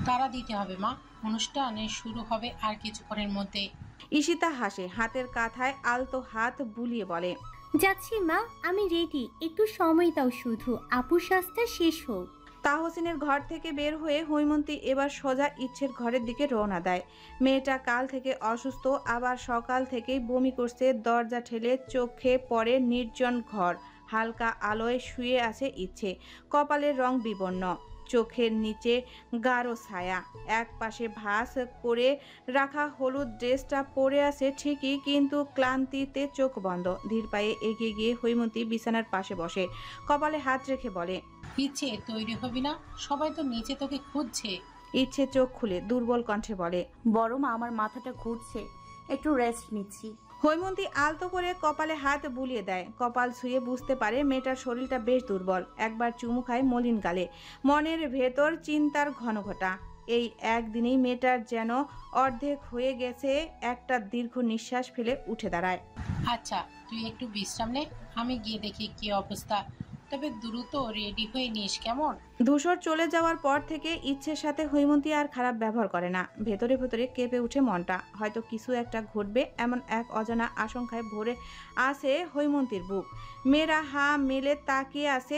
তাড়া দিতে হবে মা, অনুষ্ঠানে শুরু হবে আর কিছুক্ষণের মধ্যে। ঈশিতা হাসে, হাতের কাঁথায় আলতো হাত বুলিয়ে বলে, যাচ্ছি মা, আমি রেডি, একটু সময় দাও শুধু, আপুর সাজটা শেষ হোক। তাহসিনের ঘর থেকে বের হয়ে হৈমন্তী এবার সোজা ইচ্ছের ঘরের দিকে রওনা দেয়। মেয়েটা কাল থেকে অসুস্থ, আবার সকাল থেকেই বমি করছে। দরজা ঠেলে চোখে পড়ে নির্জন ঘর। হালকা আলোয় শুয়ে আছে ইচ্ছে, কপালের রং বিবর্ণ, চোখের নিচে গাঢ় ছায়া। এক পাশে ভাঁজ করে রাখা হলুদ ড্রেসটা পরে আছে ঠিকই, কিন্তু ক্লান্তিতে চোখ বন্ধ। ধীর পায়ে এগিয়ে গিয়ে হৈমন্তী বিছানার পাশে বসে, কপালে হাত রেখে বলে, ইচ্ছে তৈরি হবি না? সবাই তো নিচে তোকে খুঁজছে। ইচ্ছে চোখ খুলে দুর্বল কণ্ঠে বলে, বড় মা, আমার মাথাটা ঘুরছে, একটু রেস্ট নিচ্ছি। হৈমন্তী আলতো করে কপালে হাত বুলিয়ে দেয়। কপাল ছুঁয়ে বুঝতে পারে মেয়েটার শরীরটা বেশ দুর্বল। একবার চুমু খায় মলিন গালে। মনের ভেতর চিন্তার ঘনঘটা। এই একদিনেই মেয়েটার যেন অর্ধেক হয়ে গেছে। একটা দীর্ঘ নিঃশ্বাস ফেলে উঠে দাঁড়ায়। আচ্ছা, তুই একটু বিশ্রাম নে, আমি গিয়ে দেখি কি অবস্থা। তবে দ্রুত রেডি হয়ে নিস, কেমন? ধূসর চলে যাওয়ার পর থেকে ইচ্ছের সাথে হৈমন্তী আর খারাপ ব্যবহার করে না। ভেতরে ভেতরে কেঁপে উঠে মনটা। হয়তো কিছু একটা ঘটবে, এমন এক অজানা আশঙ্কায় ভরে আছে হৈমন্তীর বুক। মেয়েরা হা মেলে তাকিয়ে আছে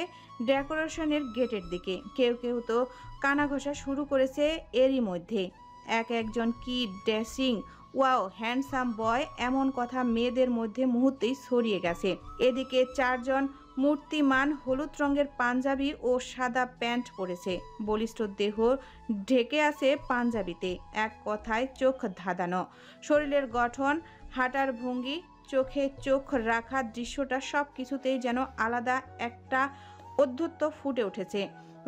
ডেকোরেশনের গেটের দিকে। কেউ কেউ তো কানা ঘষা শুরু করেছে এরই মধ্যে। একজন কি ড্রেসিং, ওয়াও হ্যান্ডসাম বয়, এমন কথা মেয়েদের মধ্যে মুহূর্তেই ছড়িয়ে গেছে। এদিকে চারজন মূর্তিমান হলুদ রঙের পাঞ্জাবি ও সাদা প্যান্ট পরেছে। বলিষ্ঠ দেহ ঢেকে আছে পাঞ্জাবিতে। এক কথায় চোখ ধাঁধানো। শরীরের গঠন, হাঁটার ভঙ্গি, চোখে চোখ রাখা দৃশ্যটা সব কিছুতেই যেন আলাদা একটা অদ্ভুত ফুটে উঠেছে।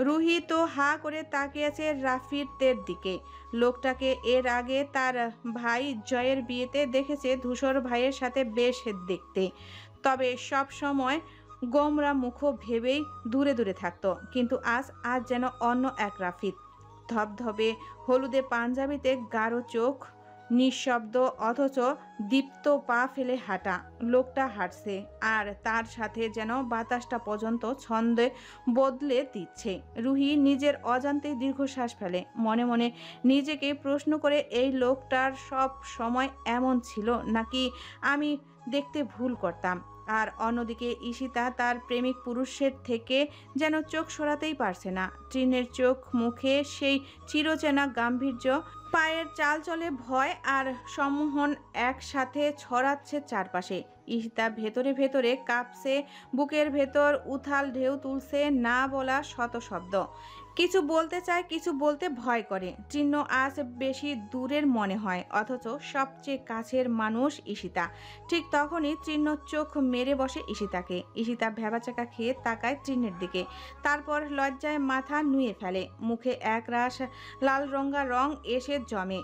রুহি তো হা করে তাকিয়েছে রাফিদের দিকে। লোকটাকে এর আগে তার ভাই জয়ের বিয়েতে দেখেছে ধূসর ভাইয়ের সাথে বেশ দেখতে, তবে সব সময় গোমরা মুখ ভেবেই দূরে দূরে থাকতো। কিন্তু আজ যেন অন্য এক রাফিদ। ধবধবে হলুদে পাঞ্জাবিতে, গাঢ় চোখ, নিঃশব্দ অথচ দীপ্ত পা ফেলে হাঁটা। লোকটা হাঁটছে আর তার সাথে যেন বাতাসটা পর্যন্ত ছন্দে বদলে দিচ্ছে। রুহি নিজের অজান্তেই দীর্ঘশ্বাস ফেলে। মনে মনে নিজেকে প্রশ্ন করে, এই লোকটার সব সময় এমন ছিল নাকি আমি দেখতে ভুল করতাম? আর অন্যদিকে ঈশিতা তার প্রেমিক পুরুষের থেকে যেন চোখ সরাতেই পারছে না। ট্রিনের চোখ মুখে সেই চিরচেনা গাম্ভীর্য, পায়ের চাল চলে ভয় আর সম্মোহন একসাথে ছড়াচ্ছে চারপাশে। ঈশিতা ভেতরে ভেতরে কাঁপছে, বুকের ভেতর উথাল ঢেউ তুলছে না বলা শত শব্দ। কিছু বলতে চায়, কিছু বলতে ভয় করে। চিহ্ন আজ বেশি দূরের মনে হয়, অথচ সবচেয়ে কাছের মানুষ ঈশিতা। ঠিক তখনই চিহ্ন চোখ মেরে বসে ঈশিতাকে। ঈশিতা ভ্যাবাচাকা খেয়ে তাকায় চিহ্নের দিকে, তারপর লজ্জায় মাথা নুয়ে ফেলে। মুখে একরাশ লাল রঙা রং এসে জমে,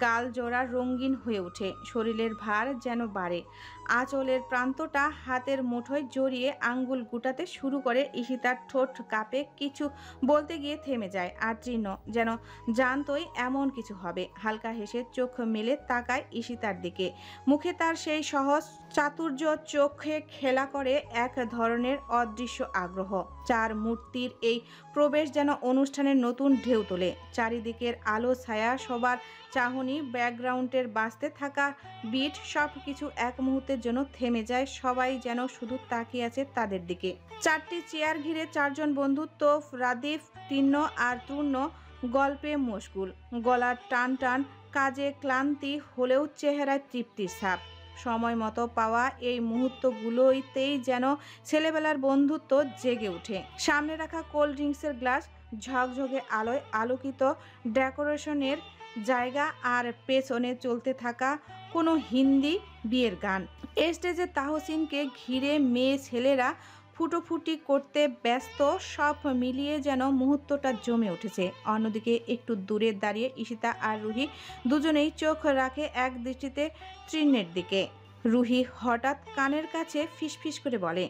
গাল জোড়া রঙিন হয়ে ওঠে, শরীরের ভার যেন বাড়ে। আঁচলের প্রান্তটা হাতের মুঠোয় জড়িয়ে আঙ্গুল গুটাতে শুরু করে। ঈশিতার ঠোঁট কাঁপে, কিছু বলতে গিয়ে থেমে যায়। আর চিহ্ন যেন জানতই এমন কিছু হবে। হালকা হেসে চোখ মেলে তাকায় ঈশিতার দিকে। মুখে তার সেই সহজ চাতুর্য, চোখে খেলা করে এক ধরনের অদৃশ্য আগ্রহ। চার মূর্তির এই প্রবেশ যেন অনুষ্ঠানের নতুন ঢেউ তোলে। চারিদিকের আলো ছায়া, সবার চাহনি, ব্যাকগ্রাউন্ডের বাজতে থাকা বিট, সব কিছু এক মুহূর্তের জন্য থেমে যায়। সবাই যেন শুধু তাকিয়ে আছে তাদের দিকে। চারটি চেয়ার ঘিরে চারজন বন্ধু, তোফ, রাদিফ, তিন্ন আর তূর্ণ গল্পে মশগুল। গলার টান টান, কাজে ক্লান্তি হলেও চেহারায় তৃপ্তির ছাপ। সময় মতো পাওয়া এই মুহূর্তগুলোতেই যেন ছেলেবেলার বন্ধুত্ব জেগে ওঠে। সামনে রাখা কোল্ড ড্রিঙ্কসের গ্লাস, ঝকঝকে আলোয় আলোকিত ডেকোরেশনের জায়গা, আর পেছনে চলতে থাকা কোনো হিন্দি বিয়ের গান। স্টেজে তাহসিনকে ঘিরে মেয়ে ছেলেরা ফুটোফুটি করতে ব্যস্ত। সব মিলিয়ে যেন মুহূর্তটা জমে উঠেছে। অন্যদিকে একটু দূরে দাঁড়িয়ে ঈশিতা আর রুহি দুজনেই চোখ রাখে এক দৃষ্টিতে ট্রিনের দিকে। রুহি হঠাৎ কানের কাছে ফিসফিস করে বলে,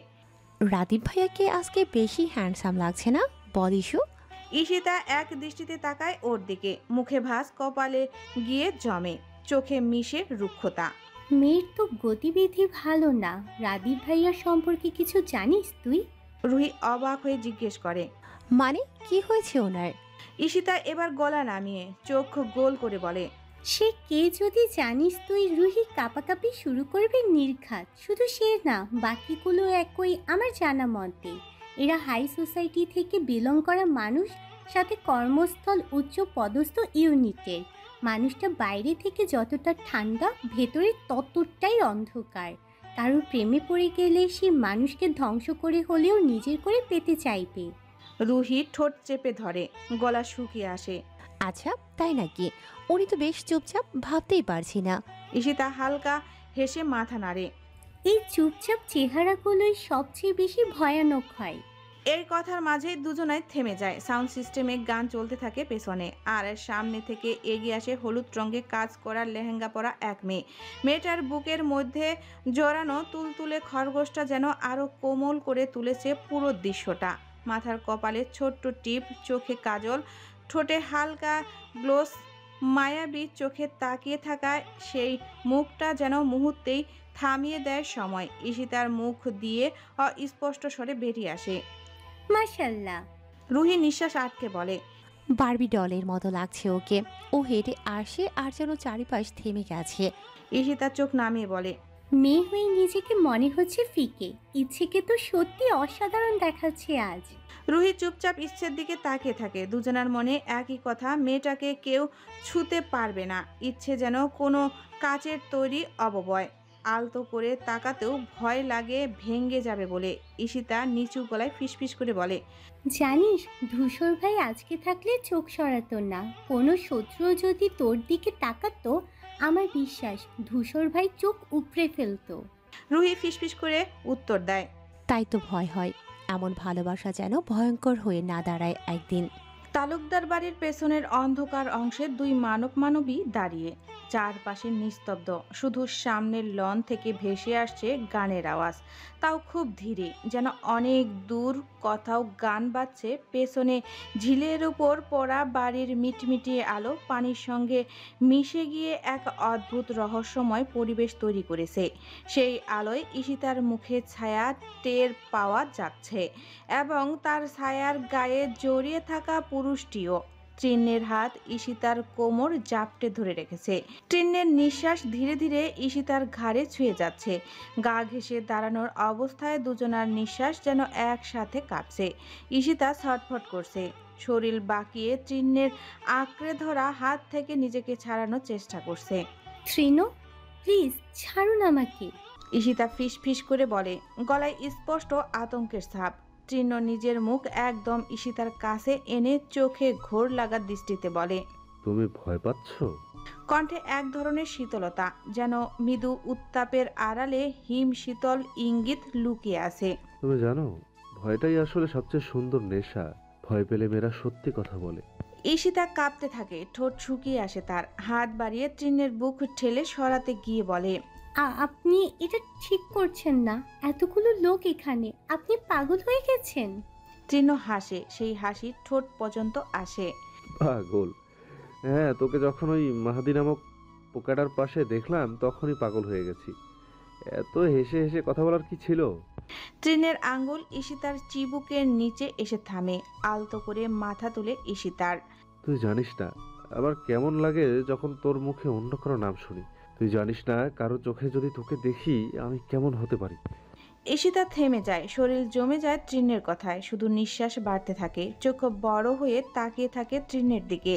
রাদীপ ভাইয়াকে আজকে বেশি হ্যান্ডসাম লাগছে না বদিশু? ঈশিতা এক দৃষ্টিতে তাকায় ওর দিকে, মুখে ভাঁজ, কপালে গিয়ে জমে, চোখে মিশে রুক্ষতা। মেয়ের তো গতিবিধি ভালো না, রাদীপ ভাইয়ার সম্পর্কে কিছু জানিস তুই? রুহি অবাক হয়ে জিজ্ঞেস করে, মানে কি হয়েছে ওনার? ঈশিতা এবার গলা নামিয়ে চোখ গোল করে বলে, সে কে যদি জানিস তুই, রুহি কাঁপাকাঁপি শুরু করবে নির্ঘাত। শুধু সে না, বাকিগুলো একই আমার জানা মতে। এরা হাই সোসাইটি থেকে বিলং করা মানুষ, সাথে কর্মস্থল উচ্চ পদস্থ ইউনিটের। মানুষটা বাইরে থেকে যতটা ঠান্ডা, ভেতরে ততটাই অন্ধকার। কারোর প্রেমে পড়ে গেলে সে মানুষকে ধ্বংস করে হলেও নিজের করে পেতে চাইবে। রুহি ঠোঁট চেপে ধরে, গলা শুকিয়ে আসে। আচ্ছা তাই নাকি? উনি তো বেশ চুপচাপ, ভাবতেই পারছি না। ঈশিতা হালকা হেসে মাথা নাড়ে। এই চুপচাপ চেহারাগুলোই সবচেয়ে বেশি ভয়ানক হয়। এই কথার মাঝেই দুজনাই থেমে যায়। সাউন্ড সিস্টেমে গান চলতে থাকে পেছনে, আর সামনে থেকে এগিয়ে আসে হলুদ রঙে কাজ করা লেহেঙ্গা পরা এক মেয়ে। মেয়েটার বুকের মধ্যে জড়ানো তুলতুলে খরগোশটা যেন আরো কোমল করে তুলেছে পুরো দৃশ্যটা। মাথার কপালে ছোট্ট টিপ, চোখে কাজল, ঠোঁটে হালকা গ্লোস, মায়াবী চোখে তাকিয়ে থাকা সেই মুখটা যেন মুহূর্তেই থামিয়ে দেয় সময়। ঈশিতার মুখ দিয়ে অস্পষ্ট স্বরে বেরিয়ে আসে, মাশাল্লাহ। রুহি নিঃশ্বাস আটকে বলে, বারবি ডলের মতো লাগছে ওকে। ও হেঁটে আসে আর যেন চারিপাশ থেমে গেছে। ঈশিতা চোখ নামিয়ে বলে, মেয়ে হয়ে নিজেকে মনে হচ্ছে ফিকে, ইচ্ছেকে তো সত্যি অসাধারণ দেখাচ্ছে আজ। রুহি চুপচাপ ইচ্ছের দিকে তাকিয়ে থাকে। দুজনার মনে একই কথা, মেয়েটাকে কেউ ছুতে পারবে না। ইচ্ছে যেন কোনো কাচের তৈরি অববয়। আলতো করে তাকাতেও ভয় লাগে ভেঙে যাবে বলে। ঈশিতা নিচু গলায় ফিসফিস করে বলে, জানিস, ধূসর ভাই আজকে থাকলে চোখ সরাতো না। কোনো শত্রু যদি তোর দিকে তাকাতো, আমার বিশ্বাস ধূসর ভাই চোখ উপড়ে ফেলতো। রুহি ফিসফিস করে উত্তর দেয়, তাই তো ভয় হয়, এমন ভালোবাসা যেন ভয়ঙ্কর হয়ে না দাঁড়ায় একদিন। তালুকদার বাড়ির পেছনের অন্ধকার অংশে দুই মানবী দাঁড়িয়ে। চারপাশে নিস্তব্ধ, শুধু সামনের লন থেকে ভেসে আসছে গানের আওয়াজ, তাও খুব ধীরে, যেন অনেক দূর কোথাও গান বাজছে। পেছনে ঝিলের উপর পড়া বাড়ির মিটমিটি আলো পানির সঙ্গে মিশে গিয়ে এক অদ্ভুত রহস্যময় পরিবেশ তৈরি করেছে। সেই আলোয় ঈশিতার মুখে ছায়া টের পাওয়া যাচ্ছে, এবং তার ছায়ার গায়ে জড়িয়ে থাকা পুরুষটিও। তৃণ্যের হাত ঈশিতার কোমর জাপটে ধরে রেখেছে। তৃণ্যের নিঃশ্বাস ধীরে ধীরে ঈশিতার ঘাড়ে ছুঁয়ে যাচ্ছে। গা ঘেঁষে দাঁড়ানোর অবস্থায় দুজনার নিঃশ্বাস যেন একসাথে কাঁপছে। ঈশিতা ছটফট করছে, শরীর বাঁকিয়ে তৃণ্যের আঁকড়ে ধরা হাত থেকে নিজেকে ছাড়ানোর চেষ্টা করছে। তৃণ, প্লিজ ছাড়ুন আমাকে। ঈশিতা ফিস ফিস করে বলে, গলায় স্পষ্ট আতঙ্কের ছাপ। তৃণ নিজের মুখ একদম ঈশিতার কাছে এনে চোখে ঘোর লাগা দৃষ্টিতে বলে, তুমি ভয় পাচ্ছ? কণ্ঠে এক ধরনের শীতলতা, যেন মৃদু উত্তাপের আড়ালে হিম শীতল ইঙ্গিত লুকিয়ে আছে। তুমি জানো, ভয়টাই আসলে সবচেয়ে সুন্দর নেশা। ভয় পেলে মেয়েরা সত্যি কথা বলে। ঈশিতা কাঁপতে থাকে, ঠোঁট শুকিয়ে আসে তার। হাত বাড়িয়ে তৃণের বুক ঠেলে সরাতে গিয়ে বলে, আপনি এটা ঠিক করছেন না। এতগুলো লোক এখানে, আপনি পাগল হয়ে গেছেন। তৃণ হাসে, সেই হাসি ঠোঁট পর্যন্ত আসে। পাগল? হ্যাঁ, তোকে যখন ওই মাহাদি নামক পোকাটার পাশে দেখলাম তখনই পাগল হয়ে গেছি। এত হেসে হেসে কথা বলার কি ছিল? তৃণের আঙ্গুল ঈশিতার চিবুকের নিচে এসে থামে। আলতো করে মাথা তুলে ঈশিতার, তুই জানিস না আমার কেমন লাগে যখন তোর মুখে অন্য কারো নাম শুনি। তুই জানিস না কারো চোখে যদি তোকে দেখি আমি কেমন হতে পারি। ঈশিতা থেমে যায়, শরীর জমে যায় তৃণের কথায়। শুধু নিঃশ্বাস বাড়তে থাকে, চোখ বড় হয়ে তাকিয়ে থাকে তৃণের দিকে।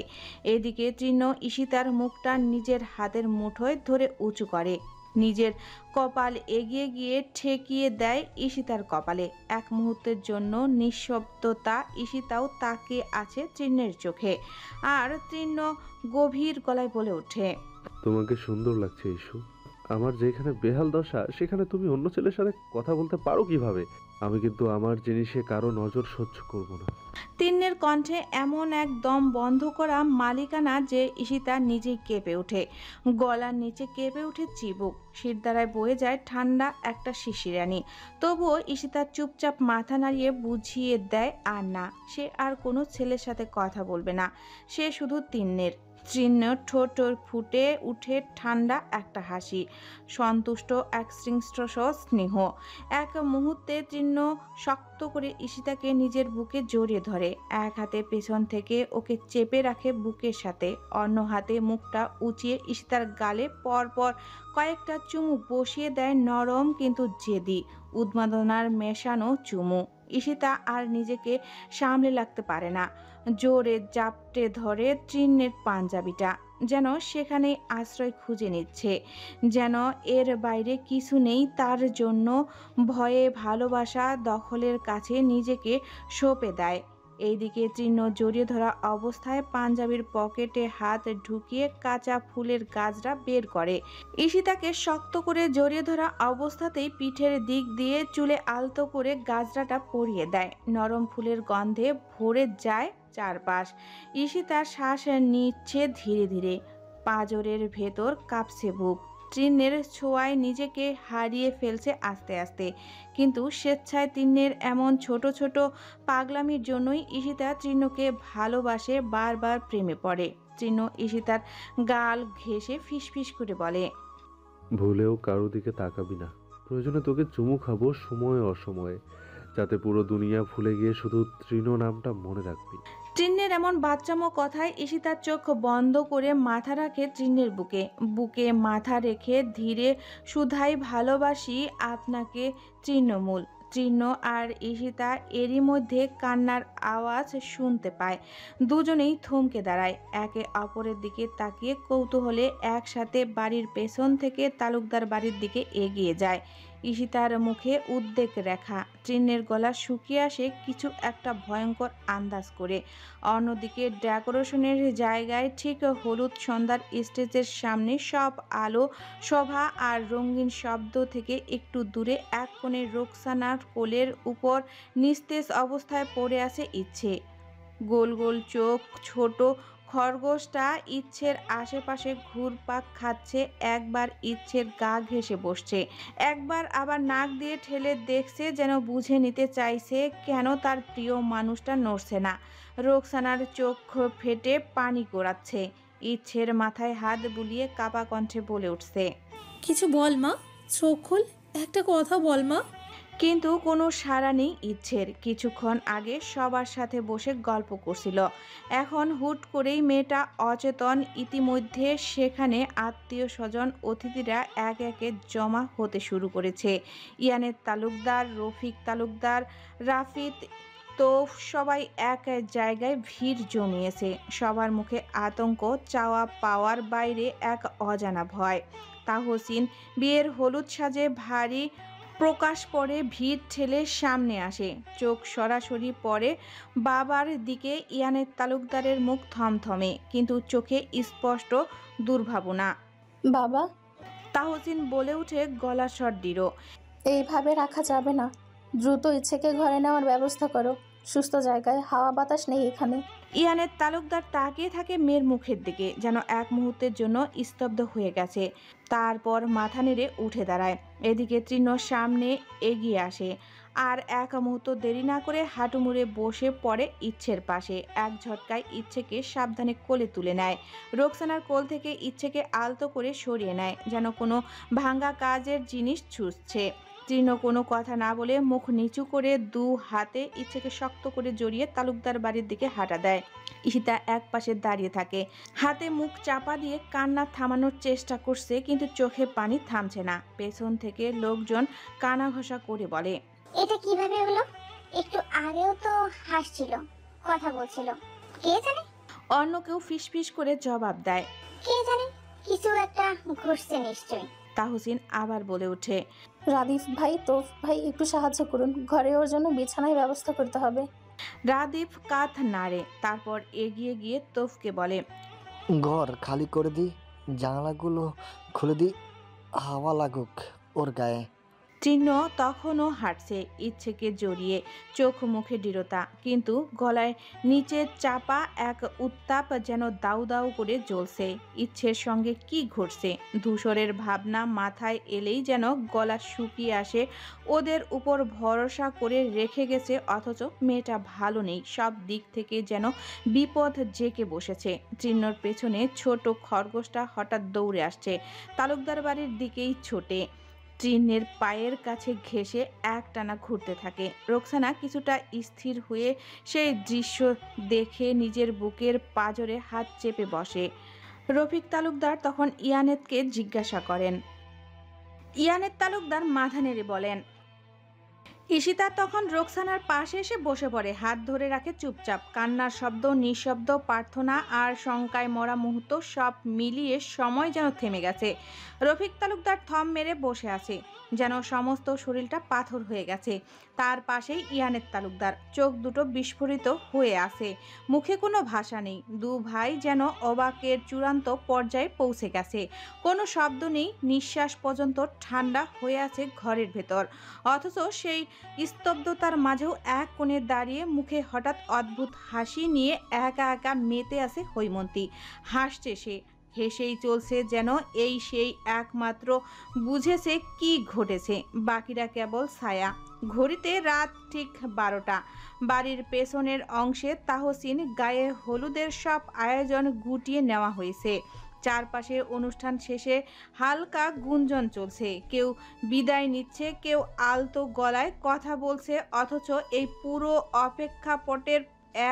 এদিকে তৃণ ঈশিতার মুখটা নিজের হাতের মুঠোয় ধরে উঁচু করে, নিজের কপাল এগিয়ে গিয়ে ঠেকিয়ে দেয় ঈশিতার কপালে। এক মুহূর্তের জন্য নিঃশব্দতা। ঈশিতাও তাকিয়ে আছে তৃণের চোখে, আর তৃণ গভীর গলায় বলে ওঠে, তোমাকে সুন্দর লাগছে ইস্যু। আমার যেখানে বেহাল দশা সেখানে তুমি অন্য ছেলের সাথে কথা বলতে পারো কিভাবে? আমি কিন্তু আমার জিনিসে কারো নজর সহ্য করব না। তৃণের কণ্ঠে এমন এক দম বন্ধ করা মালিকানা যে ঈশিতা নিজেই কেঁপে ওঠে। গলার নিচে কেঁপে ওঠে চিবুক, শিরদাঁড়ায় বয়ে যায় ঠান্ডা একটা শিশিরানি। তবুও ঈশিতা চুপচাপ মাথা নাড়িয়ে বুঝিয়ে দেয় আর না, সে আর কোনো ছেলের সাথে কথা বলবে না। সে শুধু তৃণের তৃণ ঠোঁট ফুটে উঠে ঠান্ডা একটা হাসি, সন্তুষ্ট এক সৃষ্ট স্নেহ। এক মুহূর্তে তৃণ শক্ত করে ঈশিতাকে নিজের বুকে জড়িয়ে ধরে, এক হাতে পেছন থেকে ওকে চেপে রাখে বুকের সাথে, অন্য হাতে মুখটা উঁচিয়ে ঈশিতার গালে পরপর কয়েকটা চুমু বসিয়ে দেয়, নরম কিন্তু জেদি, উন্মাদনার মেশানো চুমু। ঈশিতা আর নিজেকে সামলে রাখতে পারে না, জোরে জাপটে ধরে তৃণের পাঞ্জাবিটা, যেন সেখানেই আশ্রয় খুঁজে নিচ্ছে, যেন এর বাইরে কিছু নেই তার জন্য। ভয়ে ভালোবাসা দখলের কাছে নিজেকে সঁপে দেয়। এইদিকে তৃণ জড়িয়ে ধরা অবস্থায় পাঞ্জাবির পকেটে হাত ঢুকিয়ে কাঁচা ফুলের গাছটা বের করে। ঈশিতাকে শক্ত করে জড়িয়ে ধরা অবস্থাতেই পিঠের দিক দিয়ে চুলে আলতো করে গাছড়াটা পরিয়ে দেয়। নরম ফুলের গন্ধে ভরে যায় চারপাশ। ঈশিতার শ্বাস নিচ্ছে ধীরে ধীরে, পাঁজরের ভেতর কাঁপছে বুক। তৃণের ছোঁয়ায় নিজেকে হারিয়ে ফেলছে আস্তে আস্তে, কিন্তু স্বেচ্ছায় তৃণের এমন ছোট ছোট পাগলামির জন্যই ঈশিতা তৃণকে ভালোবাসে, বারবার প্রেমে পড়ে। তৃণ ঈশিতার গাল ঘেঁষে ফিসফিস করে বলে, ভুলেও কারো দিকে তাকাবি না। প্রয়োজনে তোকে চুমু খাবো সময়ে অসময়ে, যাতে পুরো দুনিয়া ভুলে গিয়ে শুধু তৃণ নামটা মনে রাখবি। তৃণের এমন বাচ্চামো কথায় ঈশিতার চোখ বন্ধ করে মাথা রাখে তৃণের বুকে, বুকে মাথা রেখে ধীরে শুধাই, ভালোবাসি আপনাকে তৃণমূল। তৃণ আর ঈশিতা এরই মধ্যে কান্নার আওয়াজ শুনতে পায়। দুজনেই থমকে দাঁড়ায়, একে অপরের দিকে তাকিয়ে কৌতূহলে একসাথে বাড়ির পেছন থেকে তালুকদার বাড়ির দিকে এগিয়ে যায়। ঈশিতার মুখে উদ্বেগ রেখা, তৃণের গলা শুকিয়ে আসে কিছু একটা ভয়ঙ্কর আন্দাজ করে। অন্যদিকে ডেকোরেশনের জায়গায় ঠিক হলুদ সন্ধ্যার স্টেজের সামনে সব আলো শোভা আর রঙিন শব্দ থেকে একটু দূরে এক কোণে রোকসানার কোলের উপর নিস্তেজ অবস্থায় পড়ে আছে ইচ্ছে। গোল গোল চোখ, ছোট খরগোশটা ইচ্ছের আশেপাশে ঘুরপাক খাচ্ছে, একবার ইচ্ছের গা ঘেঁষে বসছে, একবার আবার নাক দিয়ে ঠেলে দেখছে, যেন বুঝে নিতে চাইছে কেন তার প্রিয় মানুষটা নড়ছে না। রোকসানার চোখ ফেটে পানি গড়াচ্ছে, ইচ্ছের মাথায় হাত বুলিয়ে কাপা কণ্ঠে বলে উঠছে, কিছু বল মা, চোখ খুল, একটা কথা বল মা। কিন্তু কোনো সাড়া নেই ইচ্ছের। কিছুক্ষণ আগে সবার সাথে বসে গল্প করছিল, এখন হুট করেই মেয়েটা অচেতন। ইতিমধ্যে সেখানে আত্মীয় স্বজন অতিথিরা এক একে জমা হতে শুরু করেছে। ইয়ানের তালুকদার, রফিক তালুকদার, রাফিদ, তো সবাই এক জায়গায় ভিড় জমিয়েছে। সবার মুখে আতঙ্ক, চাওয়া পাওয়ার বাইরে এক অজানা ভয়। তাহসিন বিয়ের হলুদ সাজে ভারী প্রকাশ পড়ে ভিড় ঠেলে সামনে আসে, চোখ সরাসরি পড়ে বাবার দিকে। ইয়ানের তালুকদারের মুখ থমথমে, কিন্তু চোখে স্পষ্ট দুর্ভাবনা। বাবা, তাহসিন বলে উঠে, গলা স্বর দৃঢ়, এইভাবে রাখা যাবে না, দ্রুত ইচ্ছেকে ঘরে নেওয়ার ব্যবস্থা করো, সুস্থ জায়গায়, হাওয়া বাতাস নেই এখানে। ইয়ানের তালুকদার তাকিয়ে থাকে মেয়ের মুখের দিকে, যেন এক মুহূর্তের জন্য স্তব্ধ হয়ে গেছে, তারপর মাথা নেড়ে উঠে দাঁড়ায়। এদিকে তৃণ সামনে এগিয়ে আসে, আর এক মুহূর্ত দেরি না করে হাঁটু মুড়ে বসে পড়ে ইচ্ছের পাশে। এক ঝটকায় ইচ্ছেকে সাবধানে কোলে তুলে নেয়, রোকসানার কোল থেকে ইচ্ছেকে আলতো করে সরিয়ে নেয়, যেন কোনো ভাঙা কাজের জিনিস ছুঁচছে। তৃণ কোনো কথা না বলে মুখ নিচু করে দু হাতে ইচ্ছেকে শক্ত করে জড়িয়ে তালুকদার বাড়ির দিকে হাঁটা দেয়। ঈশিতা এক পাশে দাঁড়িয়ে থাকে, হাতে মুখ চাপা দিয়ে কান্না থামানোর চেষ্টা করছে, কিন্তু চোখে পানি থামছে না। পেছন থেকে লোকজন কানা ঘষা করে বলে, এটা কিভাবে হলো? একটু আগেও তো হাসছিল, কথা বলছিল, কে জানে? অন্য কেউ ফিসফিস করে জবাব দেয়, কে জানে, কিছু একটা ঘটছে নিশ্চয়ই। তাহসিন আবার বলে ওঠে, রাদিফ ভাই, তোফ ভাই, একটু সাহায্য করুন, ঘরে ওর জন্য বিছানায় ব্যবস্থা করতে হবে। রাদিফ কাঁধ নাড়ে, তারপর এগিয়ে গিয়ে তোফকে বলে, ঘর খালি করে দি, জানালাগুলো খুলে দি, হাওয়া লাগুক ওর গায়ে। চিহ্ন তখনও হাঁটছে ইচ্ছেকে জড়িয়ে, চোখ মুখে দৃঢ়তা, কিন্তু গলায় নিচে চাপা এক উত্তাপ যেন দাউ দাউ করে জ্বলছে। ইচ্ছের সঙ্গে কি ঘটছে? ধূসরের ভাবনা মাথায় এলেই যেন গলা শুকিয়ে আসে। ওদের উপর ভরসা করে রেখে গেছে, অথচ মেয়েটা ভালো নেই, সব দিক থেকে যেন বিপদ জেঁকে বসেছে। চিহ্নর পেছনে ছোট খরগোশটা হঠাৎ দৌড়ে আসছে, তালুকদার বাড়ির দিকেই ছোটে। চিহ্নের পায়ের কাছে ঘেঁষে একটানা ঘুরতে থাকে। রোকসানা কিছুটা স্থির হয়ে সেই দৃশ্য দেখে নিজের বুকের পাঁজরে হাত চেপে বসে। রফিক তালুকদার তখন ইয়ানেতকে জিজ্ঞাসা করেন। ইয়ানেত তালুকদার মাথা নেড়ে বলেন। ঈশিতা তখন রোকসানার পাশে এসে বসে পড়ে, হাত ধরে রাখে চুপচাপ। কান্নার শব্দ, নিঃশব্দ প্রার্থনা আর শঙ্কায় মরা মুহূর্ত সব মিলিয়ে সময় যেন থেমে গেছে। রফিক তালুকদার থম মেরে বসে আছে, যেন সমস্ত শরীরটা পাথর হয়ে গেছে। তার পাশেই ইয়ানেত তালুকদার, চোখ দুটো বিস্ফোরিত হয়ে আছে, মুখে কোনো ভাষা নেই। দু ভাই যেন অবাকের চূড়ান্ত পর্যায়ে পৌঁছে গেছে। কোনো শব্দ নেই, নিঃশ্বাস পর্যন্ত ঠান্ডা হয়ে আছে ঘরের ভেতর। অথচ সেই স্তব্ধতার মাঝেও এক কোণে দাঁড়িয়ে মুখে হঠাৎ অদ্ভুত হাসি নিয়ে একা একা মেতে আছে হৈমন্তী। হাসছে সে, হেসেই চলছে, যেন এই সেই একমাত্র বুঝেছে কি ঘটেছে। বাকিরা কেবল ছায়া। ঘড়িতে রাত ঠিক 12টা। বাড়ির পেছনের অংশে তাহসিন গায়ে হলুদের সব আয়োজন গুটিয়ে নেওয়া হয়েছে। চারপাশে অনুষ্ঠান শেষে হালকা গুঞ্জন চলছে, কেউ বিদায় নিচ্ছে, কেউ আলতো গলায় কথা বলছে। অথচ এই পুরো অপেক্ষাপটের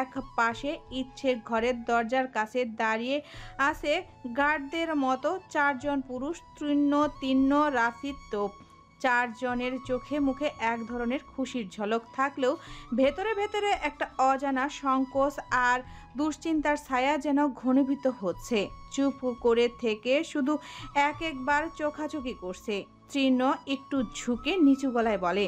এক পাশে ইচ্ছের ঘরের দরজার কাছে দাঁড়িয়ে আছে গার্ডদের মতো 4 জন পুরুষ, তৃণ্য রাফিদ তোপ। 4 জনের চোখে মুখে এক ধরনের খুশির ঝলক থাকলেও ভেতরে ভেতরে একটা অজানা সংকোচ আর দুশ্চিন্তার ছায়া যেন ঘনীভূত হচ্ছে। চুপ করে থেকে শুধু একবার চোখাচোখি করছে। তৃণ্য একটু ঝুঁকে নিচু গলায় বলে,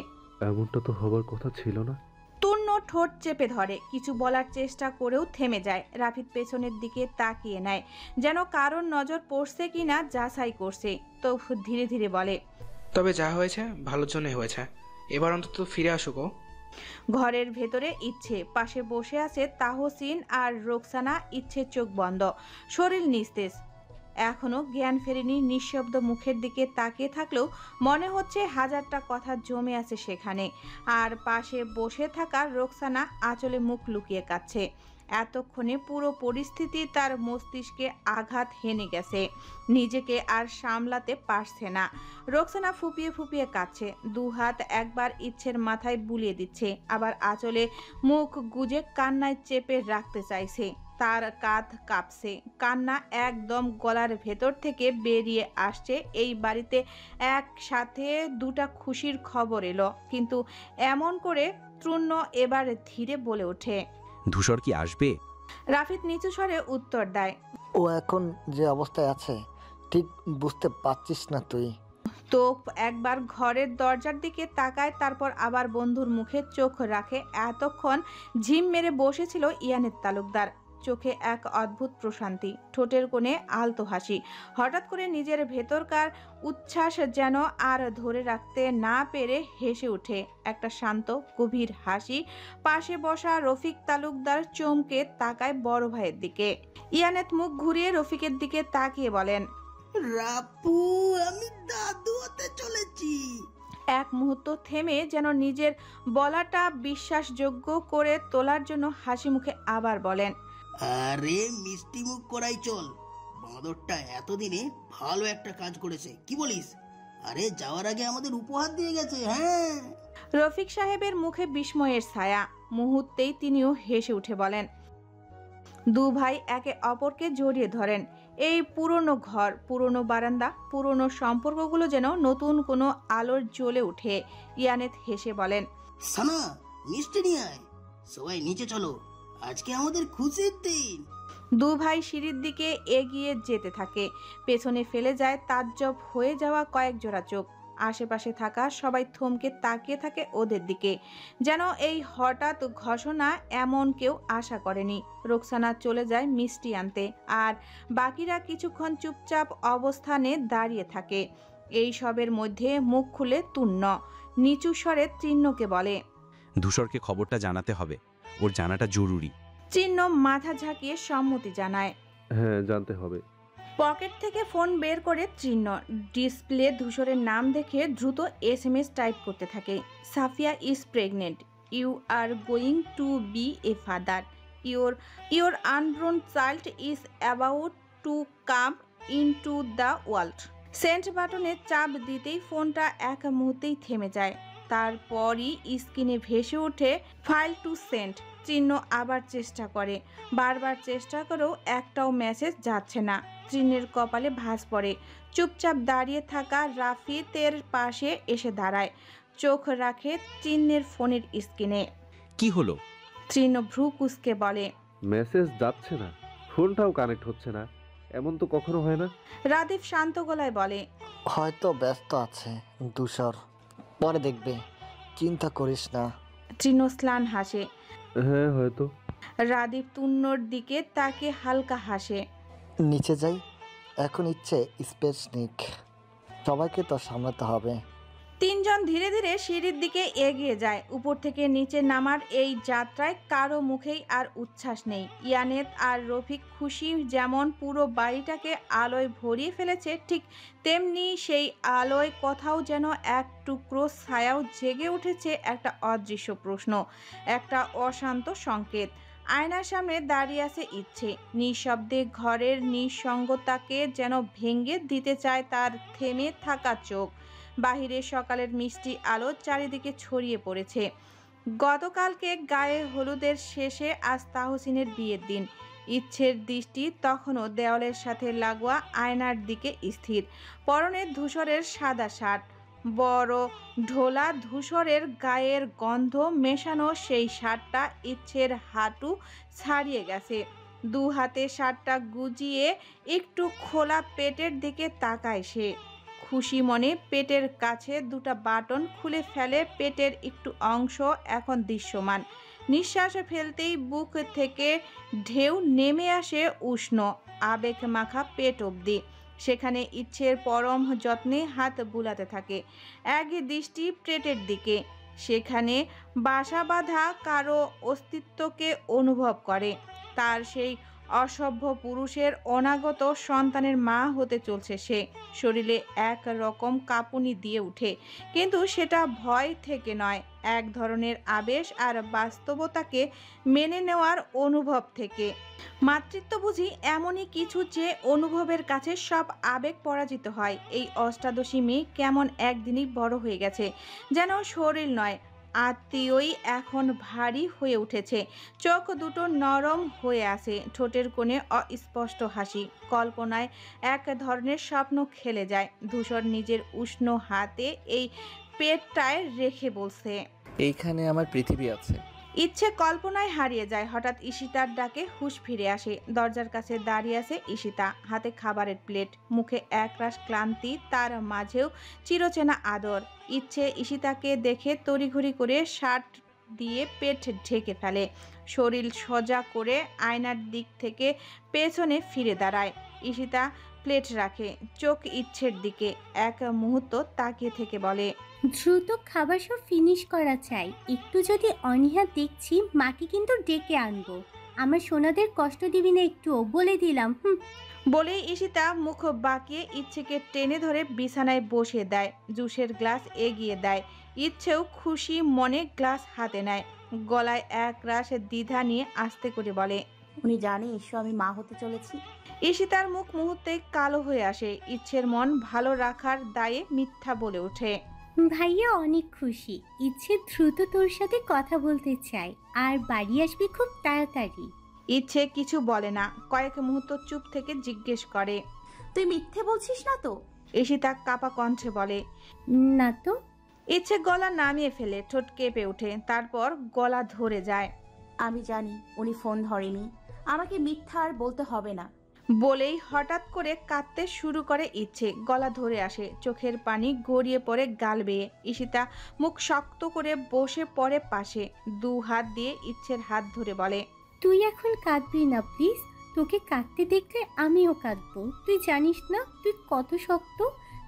এমনটা তো হবার কথা ছিল না। তূর্ণ ঠোঁট চেপে ধরে, কিছু বলার চেষ্টা করেও থেমে যায়। রাফিদ পেছনের দিকে তাকিয়ে নেয়, যেন কারোর নজর পড়ছে কিনা যাচাই করছে। তো ধীরে ধীরে বলে, তবে যা হয়েছে ভালোর জন্য হয়েছে, এবার অন্তত ফিরে আসুক। ঘরের ভেতরে ইচ্ছে, পাশে বসে আছে তাহসিন আর রোকসানা। ইচ্ছে চোখ বন্ধ, শরীর নিস্তেজ, এখনো জ্ঞান ফেরেনি। নিঃশব্দ মুখের দিকে তাকিয়ে থাকলেও মনে হচ্ছে হাজারটা কথা জমে আছে সেখানে। আর পাশে বসে থাকা রোকসানা আঁচলে মুখ লুকিয়ে কাঁদছে। এতক্ষণে পুরো পরিস্থিতি তার মস্তিষ্কে আঘাত হেনে গেছে, নিজেকে আর সামলাতে পারছে না। রোকসানা ফুপিয়ে ফুপিয়ে কাঁদছে, 2 হাত একবার ইচ্ছের মাথায় বুলিয়ে দিচ্ছে, আবার আঁচলে মুখ গুজে কান্নায় চেপে রাখতে চাইছে। তার কাঁধ কাঁপছে, কান্না একদম গলার ভেতর থেকে বেরিয়ে আসছে। এই বাড়িতে একসাথে 2টা খুশির খবর এলো, কিন্তু এমন করে তৃণ্য এবার ধীরে বলে ওঠে, ধূসর কি আসবে? রাফিদ নিচু স্বরে উত্তর দেয়, ও এখন যে অবস্থায় আছে ঠিক বুঝতে পারছিস না তুই। তো একবার ঘরের দরজার দিকে তাকায়, তারপর আবার বন্ধুর মুখে চোখ রাখে। এতক্ষণ ঝিম মেরে বসেছিল ইয়ানেত তালুকদার, চোখে এক অদ্ভুত প্রশান্তি, ঠোঁটের কোণে আলতো হাসি। হঠাৎ করে নিজের ভেতরকার উচ্ছ্বাস যেন আর ধরে রাখতে না পেরে হেসে ওঠে, একটা শান্ত গভীর হাসি। পাশে বসা রফিক তালুকদার চমকে তাকায় বড় ভাইয়ের দিকে। ইয়ানেত মুখ ঘুরিয়ে রফিকের দিকে তাকিয়ে বলেন, রাপু, আমি দাদু হতে চলেছি। এক মুহূর্ত থেমে যেন নিজের বলাটা বিশ্বাসযোগ্য করে তোলার জন্য হাসি মুখে আবার বলেন, আরে মিষ্টি মুখ করাই চল, বাঁদরটা এতদিনে ভালো একটা কাজ করেছে, কি বলিস? আরে যাওয়ার আগে আমাদের উপহার দিয়ে গেছে। হ্যাঁ। রফিক সাহেবের মুখে বিস্ময়ের ছায়া, মুহূর্তেই তিনিও হেসে উঠে বলেন। 2 ভাই একে অপরকে জড়িয়ে ধরেন। এই পুরনো ঘর, পুরনো বারান্দা, পুরনো সম্পর্কগুলো যেন নতুন কোনো আলোর জ্বলে উঠে। ইয়ানেত হেসে বলেন, সানা, মিষ্টি নিয়ে আয়, সবাই নিচে চলো, আজকে আমাদের খুশির দিন। 2 ভাই সিঁড়ির দিকে এগিয়ে যেতে থাকে, পেছনে ফেলে যায় তাজ্জব হয়ে যাওয়া কয়েক জোড়া চোখ। আশেপাশে থাকা সবাই থমকে তাকিয়ে থাকে ওদের দিকে, যেন এই হঠাৎ ঘোষণা এমন কেউ আশা করেনি। রোকসানা চলে যায় মিষ্টি আনতে, আর বাকিরা কিছুক্ষণ চুপচাপ অবস্থানে দাঁড়িয়ে থাকে। এই সবের মধ্যে মুখ খুলে তুণ্য নিচু স্বরে তৃণ্যকে বলে, ধূসরকে খবরটা জানাতে হবে, ওর জানাটা জরুরি। তৃণ্য মাথা ঝাঁকিয়ে সম্মতি জানায়। হ্যাঁ, জানতে হবে। পকেট থেকে ফোন বের করে তৃণ্য ডিসপ্লে ধূসরের নাম দেখে দ্রুত SMS টাইপ করতে থাকে। Safia is pregnant, you are going to be a father, your unborn child is about to come into the world. Send বাটনে চাপ দিতেই ফোনটা এক মুহূর্তেই থেমে যায়। তারপরই স্ক্রিনে ভেসে ওঠে ফাইল টু সেন্ড। তৃণ্য আবার চেষ্টা করে, বারবার চেষ্টা করেও একটাও মেসেজ যাচ্ছে না। তৃণ্যের কপালে ভাঁজ পড়ে। চুপচাপ দাঁড়িয়ে থাকা রাফিতের পাশে এসে দাঁড়ায়, চোখ রাখে তৃণ্যের ফোনের স্ক্রিনে। কি হলো? তৃণ্য ভ্রু কুঁচকে বলে, মেসেজ যাচ্ছে না, ফোনটাও কানেক্ট হচ্ছে না, এমন তো কখনো হয় না। রাদীপ শান্ত গলায় বলে, হয়তো ব্যস্ত আছে ধূসর, পরে দেখবে, চিন্তা করিস না। তৃণ্য স্লান হাসে। হ্যাঁ, হয়তো। রাদীপ তুন্নর দিকে তাকে হালকা হাসে। নিচে যাই, এখন ইচ্ছে স্পেস নিক, সবাইকে তো সামলাতে হবে। তিনজন ধীরে ধীরে সিঁড়ির দিকে এগিয়ে যায়। উপর থেকে নিচে নামার এই যাত্রায় কারো মুখেই আর উচ্ছ্বাস নেই। ইয়ানেত আর রফিক খুশি যেমন পুরো বাড়িটাকে আলোয় ভরিয়ে ফেলেছে, ঠিক তেমনি সেই আলোয় কোথাও যেন এক টুকরো ছায়াও জেগে উঠেছে। একটা অদৃশ্য প্রশ্ন, একটা অশান্ত সংকেত। আয়নার সামনে দাঁড়িয়ে আছে ইচ্ছে, নিঃশব্দে ঘরের নিঃসঙ্গতাকে যেন ভেঙে দিতে চায় তার থেমে থাকা চোখ। বাহিরে সকালের মিষ্টি আলো চারিদিকে ছড়িয়ে পড়েছে। গতকালকে গায়ে হলুদের শেষে আজ তাহসিনের বিয়ের দিন। ইচ্ছের দৃষ্টি তখনও দেওয়ালের সাথে লাগোয়া আয়নার দিকে স্থির। পরনে ধূসরের সাদা শার্ট, বড় ঢোলা ধূসরের গায়ের গন্ধ মেশানো সেই শার্টটা ইচ্ছের হাঁটু ছাড়িয়ে গেছে। দু হাতে শার্টটা গুজিয়ে একটু খোলা পেটের দিকে তাকায় সে। খুশি মনে পেটের কাছে দুটা বাটন খুলে ফেলে। পেটের একটু অংশ এখন দৃশ্যমান। নিঃশ্বাস ফেলতেই বুক থেকে ঢেউ নেমে আসে উষ্ণ আবেগ মাখা পেট অবধি। সেখানে ইচ্ছের পরম যত্নে হাত বুলাতে থাকে, এক দৃষ্টি পেটের দিকে। সেখানে বাসা বাঁধা কারো অস্তিত্বকে অনুভব করে। তার সেই অসভ্য পুরুষের অনাগত সন্তানের মা হতে চলছে সে। শরীরে এক রকম কাঁপুনি দিয়ে উঠে, কিন্তু সেটা ভয় থেকে নয়, এক ধরনের আবেশ আর বাস্তবতাকে মেনে নেওয়ার অনুভব থেকে। মাতৃত্ব বুঝি এমনই কিছু যে অনুভবের কাছে সব আবেগ পরাজিত হয়। এই অষ্টাদশী মেয়ে কেমন একদিনই বড় হয়ে গেছে, যেন শরীর নয় আত্মীয়ই এখন ভারী হয়ে উঠেছে। চোখ দুটো নরম হয়ে আছে, ঠোঁটের কোণে অস্পষ্ট হাসি। কল্পনায় এক ধরনের স্বপ্ন খেলে যায়। ধূসর নিজের উষ্ণ হাতে এই পেটটায় রেখে বলছে, এইখানে আমার পৃথিবী আছে। ইচ্ছে কল্পনায় হারিয়ে যায়। হঠাৎ ঈশিতার ডাকে হুঁশ ফিরে আসে। দরজার কাছে দাঁড়িয়ে আছে ঈশিতা, হাতে খাবারের প্লেট, মুখে একরাশ ক্লান্তি, তার মাঝেও চিরচেনা আদর। ইচ্ছে ঈশিতাকে দেখে তড়িঘড়ি করে শার্ট দিয়ে পেট ঢেকে ফেলে। শরীর সোজা করে আয়নার দিক থেকে পেছনে ফিরে দাঁড়ায়। ঈশিতা প্লেট রাখে, চোখ ইচ্ছের দিকে এক মুহূর্ত তাকিয়ে থেকে বলে, দ্রুত খাবার সব ফিনিশ করা চাই। একটু যদি অনীহা দেখছি, মাকে কিন্তু ডেকে আনবো। আমার সোনাদের কষ্ট দিবি না একটুও, বলে দিলাম। বলেই ঈশিতা মুখ বাঁকিয়ে ইচ্ছেকে টেনে ধরে বিছানায় বসিয়ে দেয়। জুসের গ্লাস এগিয়ে দেয়। ইচ্ছেও খুশি মনে গ্লাস হাতে নেয়। গলায় এক রাশ দ্বিধা নিয়ে আস্তে করে বলে, উনি জানে এসো আমি মা হতে চলেছি। ঈশিতার মুখ মুহূর্তে কালো হয়ে আসে। ইচ্ছের মন ভালো রাখার দায়ে মিথ্যা বলে ওঠে, ভাইয়া অনেক খুশি। ইচ্ছে দ্রুত তোর সাথে কথা বলতে চাই, আর বাড়ি আসবি খুব তাড়াতাড়ি। ইচ্ছে কিছু বলে না, কয়েক মুহূর্ত চুপ থেকে জিজ্ঞেস করে, তুই মিথ্যে বলছিস না তো? ঈশিতা কাপা কণ্ঠে বলে, না তো। ইচ্ছে গলা নামিয়ে ফেলে, ঠোঁট কেঁপে ওঠে, তারপর গলা ধরে যায়। আমি জানি উনি ফোন ধরেনি, আমাকে মিথ্যা আর বলতে হবে না। বলেই হঠাৎ করে কাঁদতে শুরু করে ইচ্ছে। গলা ধরে আসে, চোখের পানি গড়িয়ে পড়ে গাল বেয়ে। ঈশিতা মুখ শক্ত করে বসে পড়ে পাশে, দু হাত দিয়ে ইচ্ছের হাত ধরে বলে, তুই এখন কাঁদবি না প্লিজ। তোকে কাঁদতে দেখলে আমিও কাঁদবো। তুই জানিস না তুই কত শক্ত,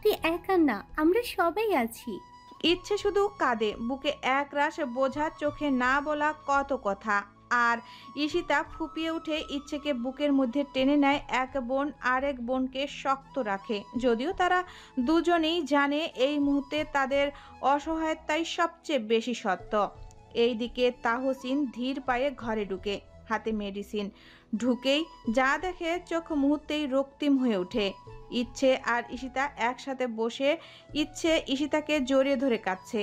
তুই তুই একা না, আমরা সবাই আছি। ইচ্ছে শুধু কাঁদে, বুকে এক রাশ বোঝা, চোখে না বলা কত কথা। আর ঈশিতা ফুপিয়ে উঠে ইচ্ছেকে বুকের মধ্যে টেনে নেয়। এক বোন আরেক বোনকে শক্ত রাখে, যদিও তারা দুজনেই জানে এই মুহূর্তে তাদের অসহায়তাই সবচেয়ে বেশি সত্য। এইদিকে তাহসিন ধীর পায়ে ঘরে ঢুকে, হাতে মেডিসিন। ঢুকেই যা দেখে চোখ মুহূর্তেই রক্তিম হয়ে ওঠে। ইচ্ছে আর ঈশিতা একসাথে বসে, ইচ্ছে ঈশিতাকে জড়িয়ে ধরে কাঁদছে।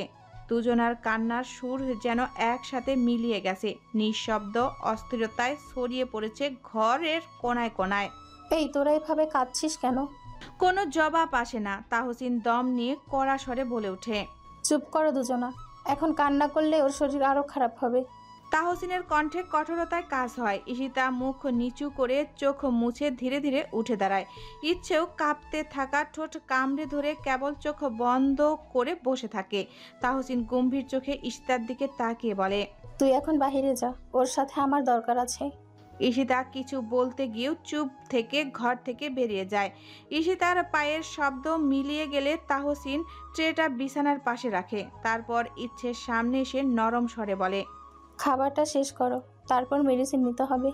দুজনার কান্নার সুর যেন একসাথে মিলিয়ে গেছে, নিঃশব্দ অস্থিরতায় ছড়িয়ে পড়েছে ঘরের কোনায় কোনায়। এই তোরা এভাবে কাঁদছিস কেন? কোনো জবাব আসে না। তাহসিন দম নিয়ে কড়া স্বরে বলে ওঠে, চুপ করো দুজনা, এখন কান্না করলে ওর শরীর আরো খারাপ হবে। তাহসিনের কণ্ঠে কঠোরতায় কাজ হয়। ঈশিতা মুখ নিচু করে চোখ মুছে ধীরে ধীরে উঠে দাঁড়ায়। ইচ্ছেও কাঁপতে থাকা ঠোঁট কামড়ে ধরে কেবল চোখ বন্ধ করে বসে থাকে। তাহসিন গম্ভীর চোখে ঈশিতার দিকে তাকিয়ে বলে, তুই এখন বাহিরে যা, ওর সাথে আমার দরকার আছে। ঈশিতা কিছু বলতে গিয়েও চুপ থেকে ঘর থেকে বেরিয়ে যায়। ঈশিতার পায়ের শব্দ মিলিয়ে গেলে তাহসিন ট্রেটা বিছানার পাশে রাখে। তারপর ইচ্ছের সামনে এসে নরম স্বরে বলে, খাবারটা শেষ করো, তারপর মেডিসিন নিতে হবে।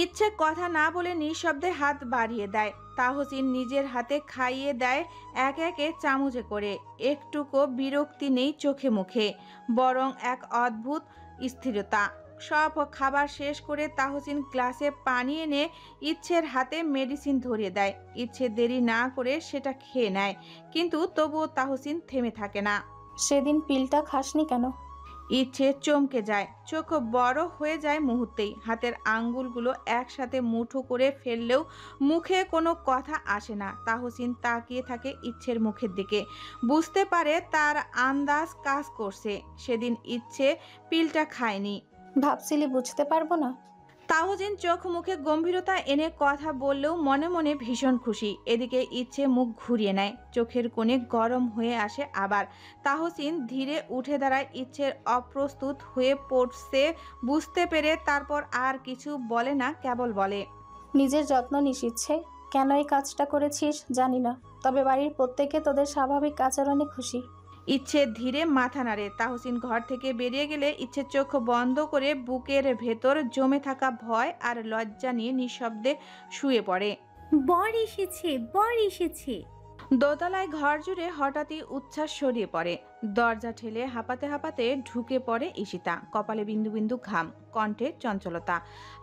ইচ্ছে কথা না বলে নিঃশব্দে হাত বাড়িয়ে দেয়। তাহসিন নিজের হাতে খাইয়ে দেয় এক একে চামচে করে। একটুকু বিরক্তি নেই চোখে মুখে, বরং এক অদ্ভুত স্থিরতা। সব খাবার শেষ করে তাহসিন গ্লাসে পানি এনে ইচ্ছের হাতে মেডিসিন ধরিয়ে দেয়। ইচ্ছে দেরি না করে সেটা খেয়ে নেয়, কিন্তু তবুও তাহসিন থেমে থাকে না। সেদিন পিলটা খাসনি কেন? ইচ্ছে চমকে যায়, চোখ বড় হয়ে যায় মুহূর্তেই। হাতের আঙ্গুলগুলো একসাথে মুঠো করে ফেললেও মুখে কোনো কথা আসে না। তাহসিন তাকিয়ে থাকে ইচ্ছের মুখের দিকে, বুঝতে পারে তার আন্দাজ কাজ করছে। সেদিন ইচ্ছে পিলটা খায়নি। ভাবছিলি বুঝতে পারবো না? তাহসিন চোখ মুখে গম্ভীরতা এনে কথা বললেও মনে মনে ভীষণ খুশি। এদিকে ইচ্ছে মুখ ঘুরিয়ে নেয়, চোখের কোণে গরম হয়ে আসে আবার। তাহসিন ধীরে উঠে দাঁড়ায়। ইচ্ছের অপ্রস্তুত হয়ে পড়ছে বুঝতে পেরে, তারপর আর কিছু বলে না, কেবল বলে, নিজের যত্ন নিস ইচ্ছে। কেন এই কাজটা করেছিস জানি না, তবে বাড়ির প্রত্যেকে তোদের স্বাভাবিক আচরণে খুশি। ইচ্ছে ধীরে মাথা নাড়ে। তাহসিন ঘর থেকে বেরিয়ে গেলে ইচ্ছে চোখ বন্ধ করে বুকের ভেতর জমে থাকা ভয় আর লজ্জা নিয়ে নিঃশব্দে শুয়ে পড়ে। বর এসেছে, বর এসেছে। দোতলায় ঘর জুড়ে হঠাৎই উচ্ছ্বাস ছড়িয়ে পড়ে। দরজা ঠেলে হাঁপাতে হাঁপাতে ঢুকে পড়ে ঈশিতা। কপালে বিন্দু বিন্দু ঘাম, কণ্ঠে চঞ্চলতা।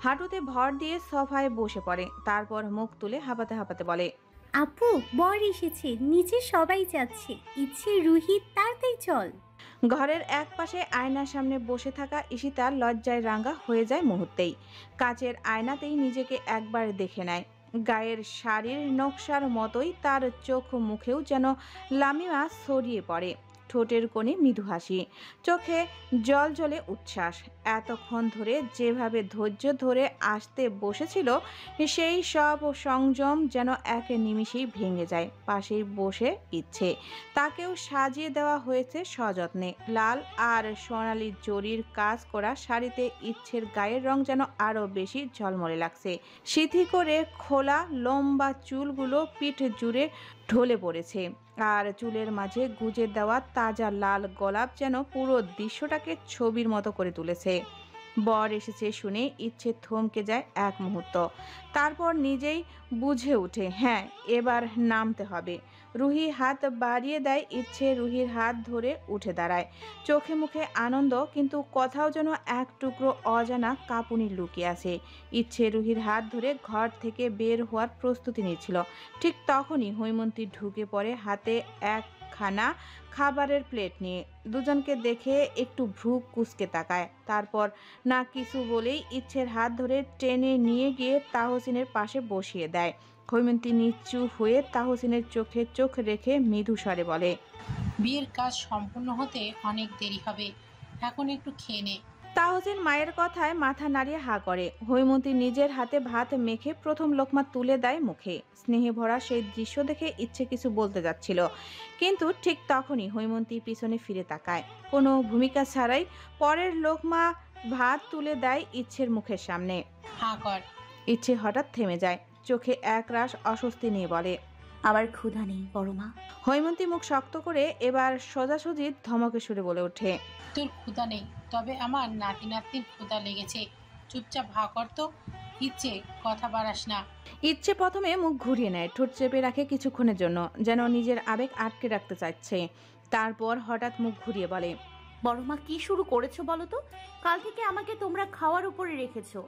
হাঁটুতে ভর দিয়ে সোফায় বসে পড়ে। তারপর মুখ তুলে হাঁপাতে হাঁপাতে বলে, আপু বর এসেছে, নিচে সবাই যাচ্ছে। ইচ্ছে রুহি, তাড়াতাড়ি চল। ঘরের এক পাশে আয়নার সামনে বসে থাকা ঈশিতা লজ্জায় রাঙা হয়ে যায় মুহূর্তেই। কাচের আয়নাতেই নিজেকে একবার দেখে নেয়। গায়ের শাড়ির নকশার মতোই তার চোখ মুখেও যেন লামিমা ছড়িয়ে পড়ে। ঠোঁটের কোণে মৃদু হাসি, চোখে জল জ্বলে উচ্ছ্বাস। এতক্ষণ ধরে যেভাবে ধৈর্য ধরে আসতে বসেছিল, সেই সব সংযম যেন এক নিমিষেই ভেঙে যায়। পাশেই বসে ইচ্ছে, তাকেও সাজিয়ে দেওয়া হয়েছে সযত্নে। লাল আর সোনালি জরির কাজ করা শাড়িতে ইচ্ছের গায়ের রং যেন আরও বেশি ঝলমলে লাগছে। সিথি করে খোলা লম্বা চুলগুলো পিঠ জুড়ে ঢলে পড়েছে, আর চুলের মাঝে গুজে দেওয়া তাজা লাল গোলাপ যেন পুরো দৃশ্যটাকে ছবির মতো করে তুলেছে। বর এসেছে শুনে ইচ্ছে থমকে যায় এক মুহূর্ত, তারপর নিজেই বুঝে ওঠে, হ্যাঁ এবার নামতে হবে। রুহি হাত বাড়িয়ে দেয়। ইচ্ছে রুহির হাত ধরে উঠে দাঁড়ায়। চোখে মুখে আনন্দ, কিন্তু কোথাও যেন এক টুকরো অজানা কাঁপুনি লুকিয়ে আছে। ইচ্ছে রুহির হাত ধরে ঘর থেকে বের হওয়ার প্রস্তুতি নিচ্ছিল। ঠিক তখনই হৈমন্তী ঢুকে পড়ে হাতে একখানা খাবারের প্লেট নিয়ে। দুজনকে দেখে একটু ভ্রু কুঁচকে তাকায়, তারপর না কিছু বলেই ইচ্ছের হাত ধরে টেনে নিয়ে গিয়ে তাহসিনের পাশে বসিয়ে দেয়। হৈমন্তী নিচু হয়ে তাহসিনের চোখে চোখ রেখে মৃদু স্বরে বলে, বিয়ের কাজ সম্পূর্ণ হতে অনেক দেরি হবে, এখন একটু খেয়ে নে। তাহসিন মায়ের কথায় মাথা নাড়িয়ে হা করে। হৈমন্তী নিজের হাতে ভাত মেখে প্রথম লোকমা তুলে দেয় মুখে। স্নেহে ভরা সেই দৃশ্য দেখে ইচ্ছে কিছু বলতে যাচ্ছিল, কিন্তু ঠিক তখনই হৈমন্তী পিছনে ফিরে তাকায়। কোনো ভূমিকা ছাড়াই পরের লোকমা ভাত তুলে দেয় ইচ্ছের মুখের সামনে। হা কর। ইচ্ছে হঠাৎ থেমে যায়, চোখে এক রাশ অস্বস্তি নিয়ে বলে, আমার ক্ষুধা নেই বড় মা। হৈমন্তী মুখ শক্ত করে এবার সোজাসুজি ধমকে সুরে বলে ওঠে, তোর ক্ষুধা নেই, তবে আমার নাতি নাতনির ক্ষুধা লেগেছে। চুপচাপ ভা কর তো। ইচ্ছে কথা বাড়াস না। ইচ্ছে প্রথমে মুখ ঘুরিয়ে নেয়, ঠোঁট চেপে রাখে কিছুক্ষণের জন্য, যেন নিজের আবেগ আটকে রাখতে চাইছে। তারপর হঠাৎ মুখ ঘুরিয়ে বলে, বড় মা কি শুরু করেছো বলো তো? কাল থেকে আমাকে তোমরা খাওয়ার উপরে রেখেছো।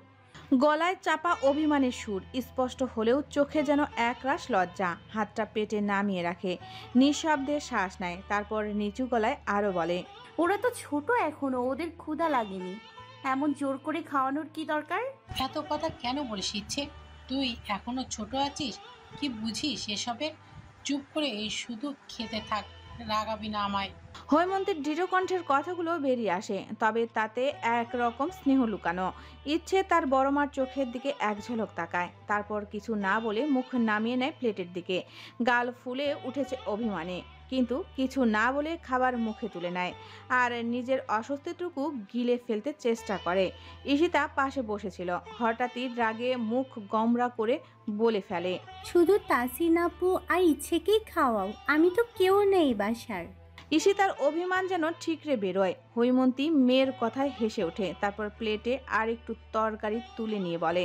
গলায় চাপা অভিমানের সুর স্পষ্ট হলেও চোখে যেন একরাশ লজ্জা। হাতটা পেটে নামিয়ে রাখে, নিঃশব্দে শ্বাস নেয়, তারপর নিচু গলায় আরো বলে, ওরা তো ছোট এখনো, ওদের ক্ষুধা লাগেনি, এমন জোর করে খাওয়ানোর কি দরকার? এত কথা কেন বলিস ইচ্ছে? তুই এখনো ছোট আছিস, কি বুঝিস এসবে? চুপ করে শুধু খেতে থাক, রাগাবি না আমায়। হৈমন্তীর দৃঢ় কণ্ঠের কথাগুলো বেরিয়ে আসে, তবে তাতে একরকম স্নেহ লুকানো। ইচ্ছে তার বড় মার চোখের দিকে এক ঝলক তাকায়, তারপর কিছু না বলে মুখ নামিয়ে নেয় প্লেটের দিকে। গাল ফুলে উঠেছে অভিমানে, কিন্তু কিছু না বলে খাবার মুখে তুলে নেয় আর নিজের অস্বস্তিটুকু গিলে ফেলতে চেষ্টা করে। ঈশিতা পাশে বসেছিল, হঠাৎই রাগে মুখ গমরা করে বলে ফেলে, শুধু তাসিন আপু আর ইচ্ছেকেই খাওয়াও, আমি তো কেউ নেই বাসার। ঈশিতার অভিমান যেন ঠিকরে বেরোয়। হৈমন্তী মেয়ের কথায় হেসে ওঠে, তারপর প্লেটে আর একটু তরকারি তুলে নিয়ে বলে,